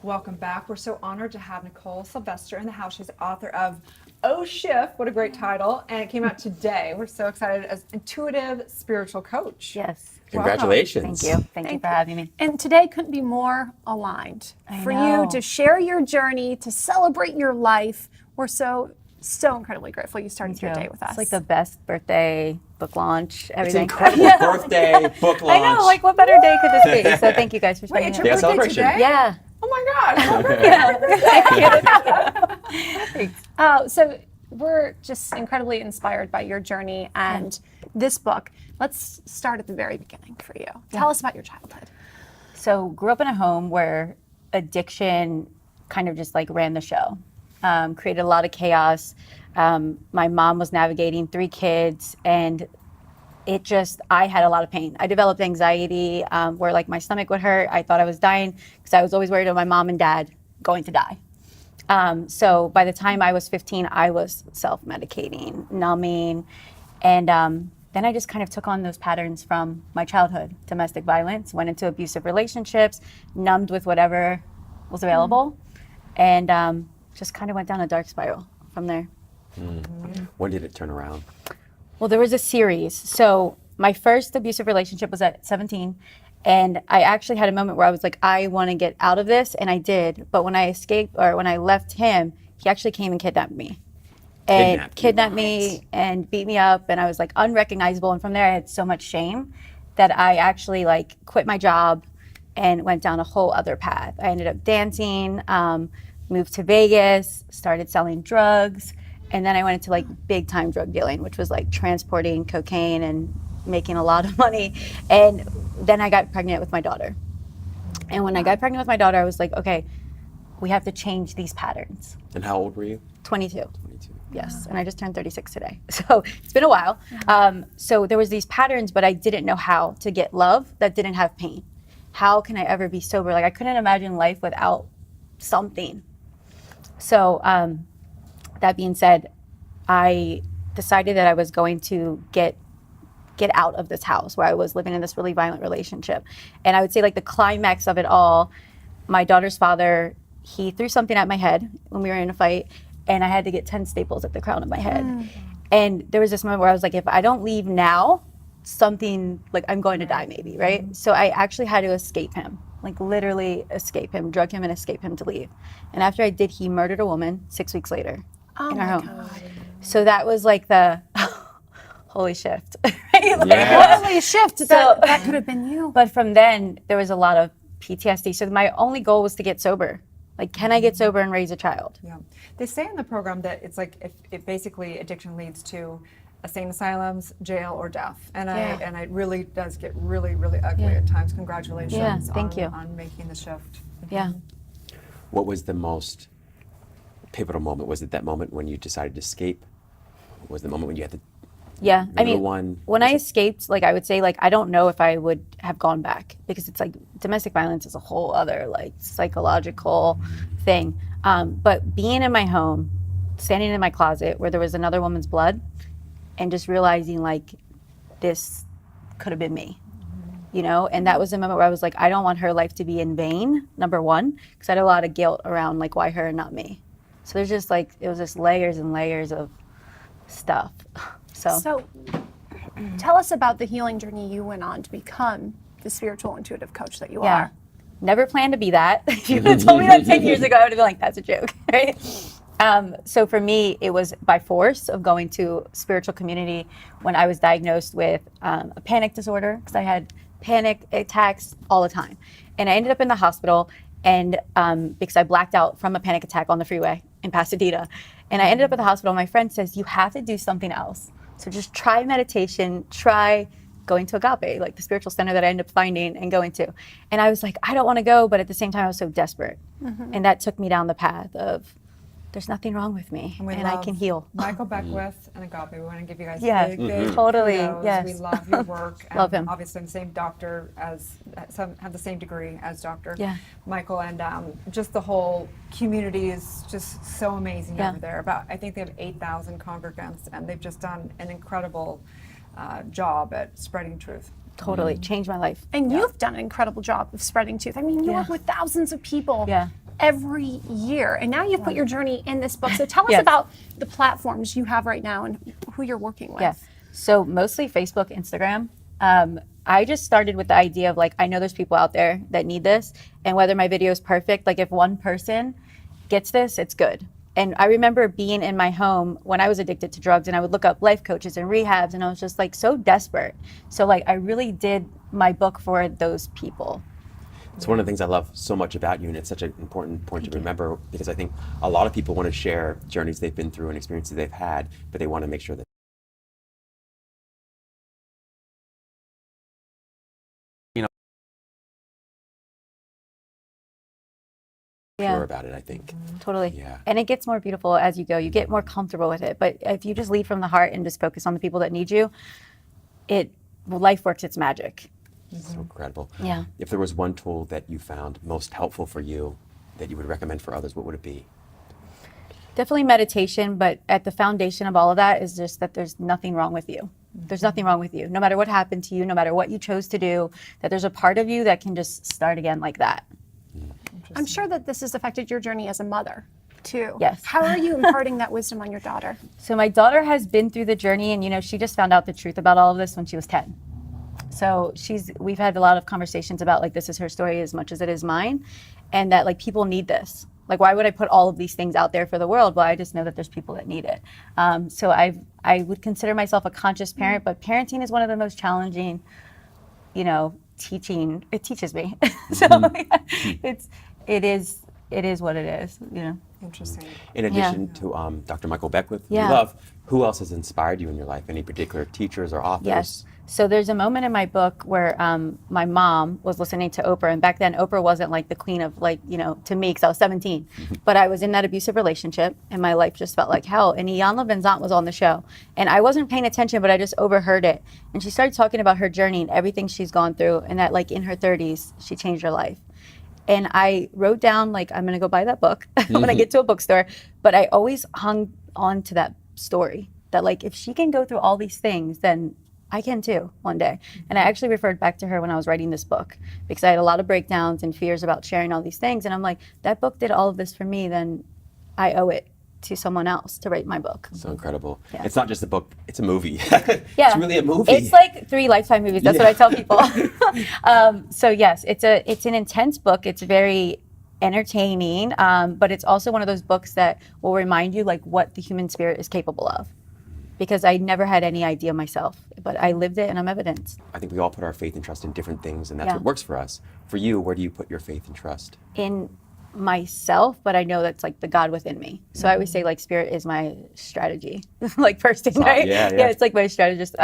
Welcome back. We're so honored to have Nichole Sylvester in the house. She's the author of Oh Shift, what a great title, and it came out today. We're so excited as intuitive spiritual coach. Yes. Congratulations. Thank you. Thank you for having me. And today couldn't be more aligned for you to share your journey, to celebrate your life. We're so incredibly grateful you started your day with us. It's like the best birthday, book launch, It's everything. incredible. Birthday, book launch. I know, like what better day could this be? So thank you guys for spending Wait, it's it. your birthday celebration. today? Yeah. Oh my God. So we're just incredibly inspired by your journey and this book. Let's start at the very beginning for you. Tell us about your childhood. So grew up in a home where addiction kind of just like ran the show. Created a lot of chaos. My mom was navigating 3 kids, and I had a lot of pain. I developed anxiety where like my stomach would hurt. I thought I was dying because I was always worried about my mom and dad going to die. So by the time I was 15, I was self-medicating, numbing, and then I just kind of took on those patterns from my childhood. Domestic violence, went into abusive relationships, numbed with whatever was available, and just kind of went down a dark spiral from there. When did it turn around? Well, there was a series. So my first abusive relationship was at 17. And I actually had a moment where I was like, I want to get out of this. And I did. But when I escaped, or when I left him, he actually came and kidnapped me. And kidnapped me and beat me up. And I was like unrecognizable. And from there, I had so much shame that I actually like quit my job and went down a whole other path. I ended up dancing, moved to Vegas, started selling drugs. And then I went into like big time drug dealing, which was like transporting cocaine and making a lot of money. And then I got pregnant with my daughter. And when I got pregnant with my daughter, I was like, okay, we have to change these patterns. And how old were you? 22. 22. Yes, and I just turned 36 today. So it's been a while. So there was these patterns, but I didn't know how to get love that didn't have pain. How can I ever be sober? Like I couldn't imagine life without something. So that being said, I decided that I was going to get out of this house where I was living in this really violent relationship. And I would say like the climax of it all, my daughter's father, he threw something at my head when we were in a fight, and I had to get 10 staples at the crown of my head. And there was this moment where I was like, if I don't leave now, something, like I'm going to die maybe, right? So I actually had to escape him, like literally escape him, drug him and escape him to leave. And after I did, he murdered a woman 6 weeks later in our home. God. So that was like the holy shift. Right? Like, Holy shift, So that could have been you. But from then, there was a lot of PTSD. So my only goal was to get sober. Like, can I get sober and raise a child? Yeah. They say in the program that it's like if it basically addiction leads to insane asylums, jail, or death. And and it really does get really, really ugly at times. Congratulations thank you. on making the shift. Yeah. What was the most pivotal moment? Was it that moment when you decided to escape? Was the moment when you had to? Yeah, I mean, one, when I escaped, like I would say, like I don't know if I would have gone back, because it's like domestic violence is a whole other like psychological thing. But being in my home, standing in my closet where there was another woman's blood, and just realizing like this could have been me, you know? And that was the moment where I was like, I don't want her life to be in vain, number one, because I had a lot of guilt around like why her and not me. So there's just like, it was just layers and layers of stuff. So tell us about the healing journey you went on to become the spiritual intuitive coach that you are. Never planned to be that. If you would have told me that 10 years ago, I would have been like, that's a joke, right? So for me, it was by force of going to spiritual community when I was diagnosed with a panic disorder, because I had panic attacks all the time. And I ended up in the hospital, and because I blacked out from a panic attack on the freeway in Pasadena. And I ended up at the hospital. My friend says, you have to do something else. So just try meditation, try going to Agape, like the spiritual center that I ended up finding and going to. And I was like, I don't want to go, but at the same time, I was so desperate. And that took me down the path of, there's nothing wrong with me, and I can heal. Michael Beckwith and Agape, we want to give you guys big totally, kudos. yes. We love your work. Love him. Obviously, the same doctor have the same degree as Dr. Yeah. Michael, and just the whole community is just so amazing over there. I think they have 8,000 congregants, and they've just done an incredible job at spreading truth. Totally changed my life. And you've done an incredible job of spreading truth. I mean, you work with thousands of people. every year. And now you've put your journey in this book. So tell us Yes. about the platforms you have right now and who you're working with. Yes. So mostly Facebook, Instagram. I just started with the idea of like, I know there's people out there that need this, and whether my video is perfect, like if one person gets this, it's good. And I remember being in my home when I was addicted to drugs, and I would look up life coaches and rehabs, and I was just like so desperate. So like I really did my book for those people. It's one of the things I love so much about you, and it's such an important point to remember, because I think a lot of people want to share journeys they've been through and experiences they've had, but they want to make sure that Yeah. sure about it, I think. Totally. Yeah. And it gets more beautiful as you go. You get more comfortable with it. But if you just lead from the heart and just focus on the people that need you, life works its magic. So incredible. Yeah. If there was one tool that you found most helpful for you that you would recommend for others, what would it be? Definitely meditation, but at the foundation of all of that is just that there's nothing wrong with you. There's nothing wrong with you. No matter what happened to you, no matter what you chose to do, that there's a part of you that can just start again like that. I'm sure that this has affected your journey as a mother too. Yes. How are you imparting that wisdom on your daughter? So my daughter has been through the journey, and she just found out the truth about all of this when she was 10. So we've had a lot of conversations about like, this is her story as much as it is mine, and that like people need this. Like, why would I put all of these things out there for the world? Well, I just know that there's people that need it. So I would consider myself a conscious parent, but parenting is one of the most challenging, teaching. It teaches me. So it is what it is. Interesting. In addition to Dr. Michael Beckwith, who Yeah. you love, who else has inspired you in your life? Any particular teachers or authors? Yes. So there's a moment in my book where my mom was listening to Oprah, and back then Oprah wasn't like the queen of to me, because I was 17. But I was in that abusive relationship, and my life just felt like hell. And Iyanla Vanzant was on the show, and I wasn't paying attention, but I just overheard it. And she started talking about her journey and everything she's gone through, and that like in her 30s she changed her life. And I wrote down like, I'm gonna go buy that book when I get to a bookstore. But I always hung on to that story, that like if she can go through all these things, then I can too one day. And I actually referred back to her when I was writing this book, because I had a lot of breakdowns and fears about sharing all these things. And I'm like, that book did all of this for me, then I owe it to someone else to write my book. So incredible. Yeah. It's not just a book, it's a movie. Yeah. It's really a movie. It's like 3 Lifetime movies. That's what I tell people. So yes, it's an intense book. It's very entertaining, but it's also one of those books that will remind you like what the human spirit is capable of. Because I never had any idea myself, but I lived it and I'm evidence. I think we all put our faith and trust in different things, and that's Yeah. what works for us. For you, where do you put your faith and trust? In myself, but I know that's like the God within me. So I always say like spirit is my strategy, like person, right? Yeah. It's like my strategist.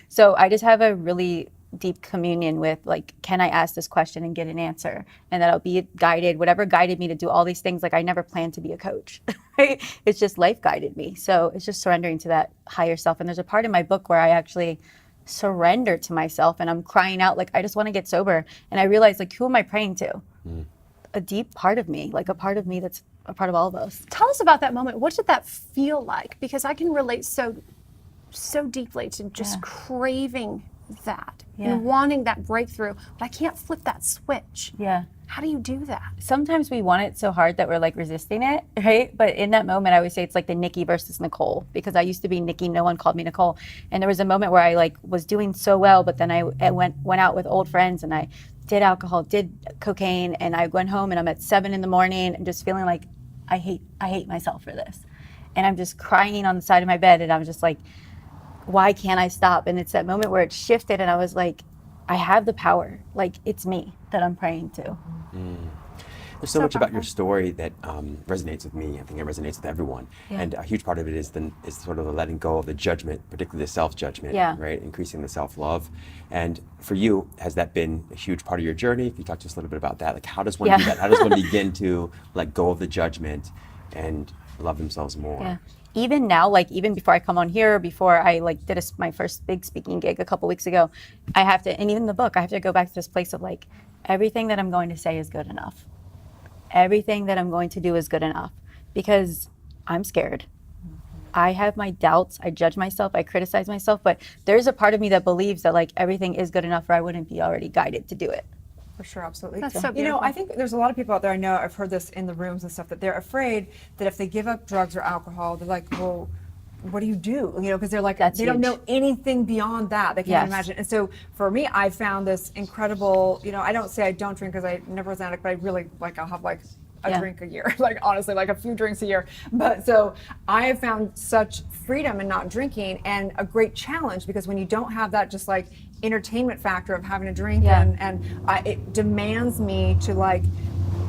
So I just have a really deep communion with like, can I ask this question and get an answer? And that I'll be guided, whatever guided me to do all these things. Like I never planned to be a coach, right? It's just life guided me. So it's just surrendering to that higher self. And there's a part in my book where I actually surrender to myself, and I'm crying out like, I just want to get sober. And I realized like, who am I praying to? A deep part of me, like a part of me that's a part of all of us. Tell us about that moment. What did that feel like? Because I can relate so deeply to just craving that and wanting that breakthrough, but I can't flip that switch. Yeah. How do you do that? Sometimes we want it so hard that we're like resisting it, right? But in that moment, I always say it's like the Nikki versus Nichole, because I used to be Nikki, no one called me Nichole. And there was a moment where I like was doing so well, but then I went out with old friends and I did alcohol, did cocaine, and I went home and I'm at 7 a.m. and just feeling like I hate myself for this. And I'm just crying on the side of my bed, and I'm just like, why can't I stop? And it's that moment where it shifted, and I was like, I have the power. Like, it's me that I'm praying to. There's so much about your story that resonates with me. I think it resonates with everyone. Yeah. And a huge part of it is sort of the letting go of the judgment, particularly the self-judgment, right? Increasing the self-love. And for you, has that been a huge part of your journey? If you talk to us a little bit about that, like how does one do that? How does one begin to let go of the judgment and love themselves more? Yeah. Even now, like even before I come on here, before I like did my first big speaking gig a couple weeks ago, I have to, and even the book, I have to go back to this place of like, everything that I'm going to say is good enough. Everything that I'm going to do is good enough, because I'm scared. I have my doubts. I judge myself. I criticize myself. But there's a part of me that believes that like everything is good enough, or I wouldn't be already guided to do it. For sure, absolutely. That's so You know, beautiful. I think there's a lot of people out there, I know, I've heard this in the rooms and stuff, that they're afraid that if they give up drugs or alcohol, they're like, well, what do? You know, because they're like, That's they don't huge. know anything beyond that. They can't Yes. imagine. And so for me, I found this incredible, you know, I don't say I don't drink because I never was an addict, but I really, like, I'll have like a drink a year, like honestly, like a few drinks a year. But so I have found such freedom in not drinking, and a great challenge, because when you don't have that just like entertainment factor of having a drink, and it demands me to like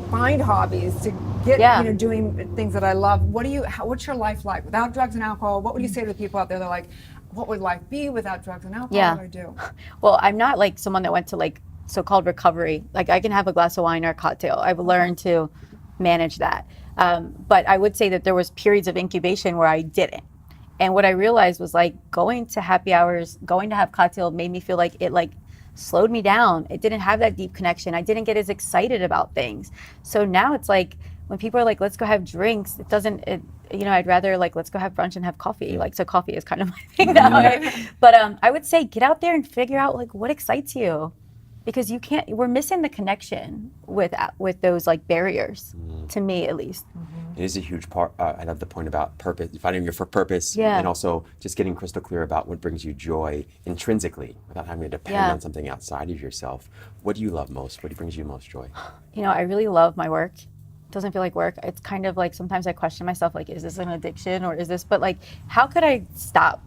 find hobbies, to get you know, doing things that I love. What's your life like without drugs and alcohol? What would you say to the people out there that are like, what would life be without drugs and alcohol? Yeah. What do I do? Well, I'm not like someone that went to like so-called recovery. Like I can have a glass of wine or a cocktail. I've learned to manage that. But I would say that there was periods of incubation where I didn't. And what I realized was like going to happy hours, going to have cocktail made me feel like it like slowed me down. It didn't have that deep connection. I didn't get as excited about things. So now it's like when people are like, let's go have drinks, you know, I'd rather like, let's go have brunch and have coffee. Like, so coffee is kind of my thing now. Right? But I would say get out there and figure out like what excites you. Because we're missing the connection with those like barriers, to me at least. It is a huge part. I love the point about purpose, finding your purpose, and also just getting crystal clear about what brings you joy intrinsically without having to depend on something outside of yourself. What do you love most? What brings you most joy? You know, I really love my work. It doesn't feel like work. It's kind of like sometimes I question myself, like, is this an addiction or is this, but like, how could I stop?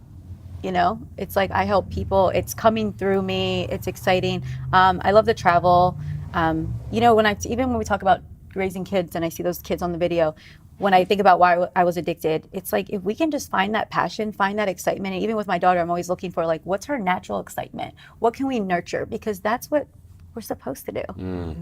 You know, it's like I help people. It's coming through me. It's exciting. I love to travel. You know, even when we talk about raising kids and I see those kids on the video, when I think about why I was addicted, it's like if we can just find that passion, find that excitement. And even with my daughter, I'm always looking for like, what's her natural excitement? What can we nurture? Because that's what we're supposed to do.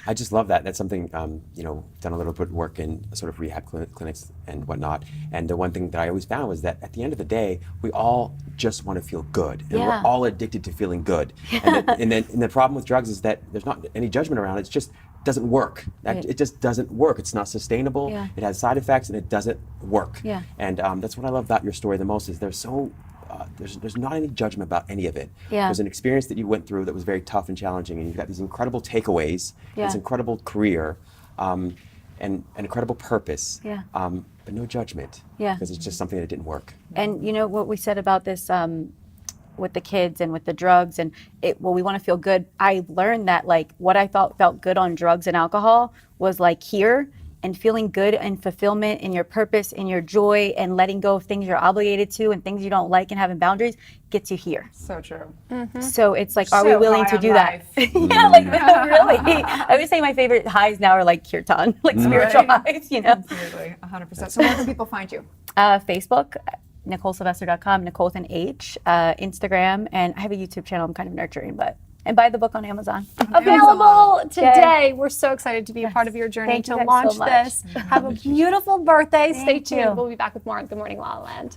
I just love that. That's something, you know, done a little bit of work in sort of rehab clinics and whatnot. And the one thing that I always found was that at the end of the day, we all just want to feel good. And we're all addicted to feeling good. And the problem with drugs is that there's not any judgment around it. It's just doesn't work. It just doesn't work. It's not sustainable. It has side effects and it doesn't work. And that's what I love about your story the most is there's not any judgment about any of it. There's an experience that you went through that was very tough and challenging, and you've got these incredible takeaways, this incredible career, and an incredible purpose, but no judgment, because it's just something that didn't work. And you know what we said about this with the kids and with the drugs and we want to feel good. I learned that like what I thought felt good on drugs and alcohol was like here, and feeling good and fulfillment in your purpose, in your joy, and letting go of things you're obligated to and things you don't like and having boundaries gets you here. So true. So it's like, are we willing to do that? Yeah, like really. I would say my favorite highs now are like kirtan, like spiritual highs, you know? Absolutely, 100%. So where can people find you? Facebook, NicholeSylvester.com, Nichole with an H, Instagram, and I have a YouTube channel I'm kind of nurturing, and buy the book on Amazon. Available today. We're so excited to be a part of your journey Thank you to guys launch so much. this. Have a beautiful birthday. Stay Thank tuned. you. We'll be back with more on Good Morning La La Land.